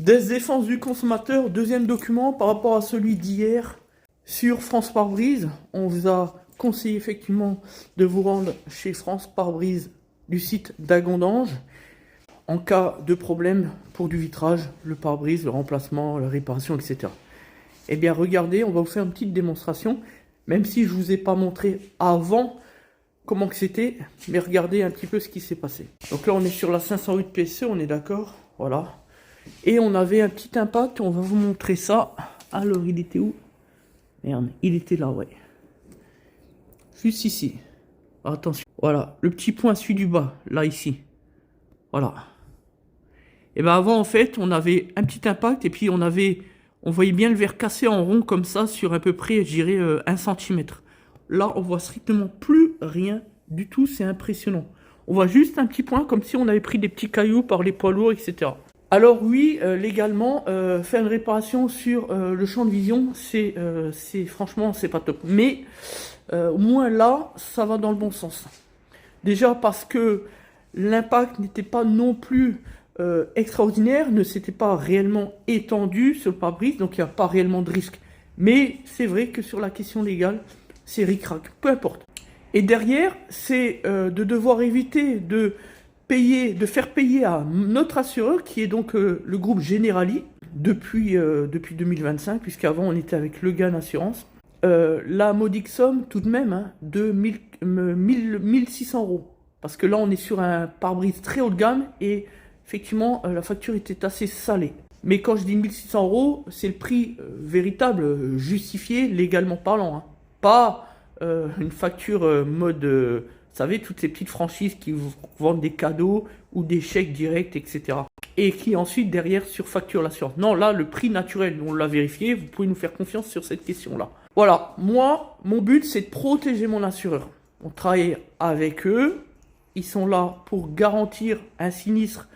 Défense du consommateur, deuxième document par rapport à celui d'hier sur France Pare-Brise. On vous a conseillé effectivement de vous rendre chez France Pare-Brise du site d'Agondange en cas de problème pour du vitrage, le pare-brise, le remplacement, la réparation, etc. Eh bien regardez, on va vous faire une petite démonstration, même si je ne vous ai pas montré avant comment que c'était, mais regardez un petit peu ce qui s'est passé. Donc là on est sur la 508 PSE, on est d'accord, voilà. Et on avait un petit impact, on va vous montrer ça. Alors, il était où? Merde, il était là, ouais. Juste ici. Attention. Voilà, le petit point celui du bas, là, ici. Voilà. Et bien avant, en fait, on avait un petit impact et puis on voyait bien le verre cassé en rond comme ça sur à peu près, je dirais, 1 cm. Là, on voit strictement plus rien du tout, c'est impressionnant. On voit juste un petit point comme si on avait pris des petits cailloux par les poids lourds, etc. Alors oui, légalement, faire une réparation sur le champ de vision, franchement, c'est pas top. Mais au moins là, ça va dans le bon sens. Déjà parce que l'impact n'était pas non plus extraordinaire, ne s'était pas réellement étendu sur le pare-brise, donc il n'y a pas réellement de risque. Mais c'est vrai que sur la question légale, c'est ric-rac, peu importe. Et derrière, c'est de devoir éviter de faire payer à notre assureur, qui est donc le groupe Generali, depuis 2025, puisqu'avant on était avec Le Gane Assurance, la modique somme tout de même hein, de 1600 €. Parce que là on est sur un pare-brise très haut de gamme et effectivement la facture était assez salée. Mais quand je dis 1600 €, c'est le prix véritable, justifié légalement parlant. Hein. Pas une facture mode... vous savez, toutes ces petites franchises qui vous vendent des cadeaux ou des chèques directs, etc. Et qui ensuite, derrière, surfacturent l'assurance. Non, là, le prix naturel, on l'a vérifié, vous pouvez nous faire confiance sur cette question-là. Voilà, moi, mon but, c'est de protéger mon assureur. On travaille avec eux, ils sont là pour garantir un sinistre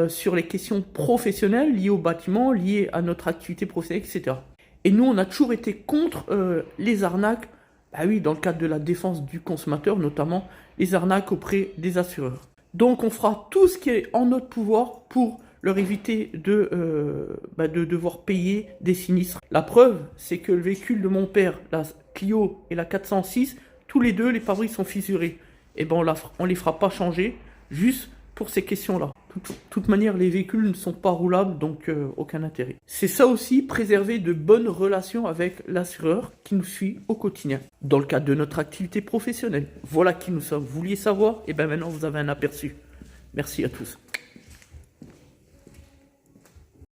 sur les questions professionnelles liées au bâtiment, liées à notre activité professionnelle, etc. Et nous, on a toujours été contre les arnaques. Ah oui, dans le cadre de la défense du consommateur, notamment les arnaques auprès des assureurs. Donc on fera tout ce qui est en notre pouvoir pour leur éviter de devoir payer des sinistres. La preuve, c'est que le véhicule de mon père, la Clio et la 406, tous les deux, les pare-brises sont fissurés. Et ben on les fera pas changer, juste pour ces questions-là. De toute manière, les véhicules ne sont pas roulables, donc aucun intérêt. C'est ça aussi, préserver de bonnes relations avec l'assureur qui nous suit au quotidien, dans le cadre de notre activité professionnelle. Voilà qui nous sommes. Vous vouliez savoir? Et bien maintenant, vous avez un aperçu. Merci à tous.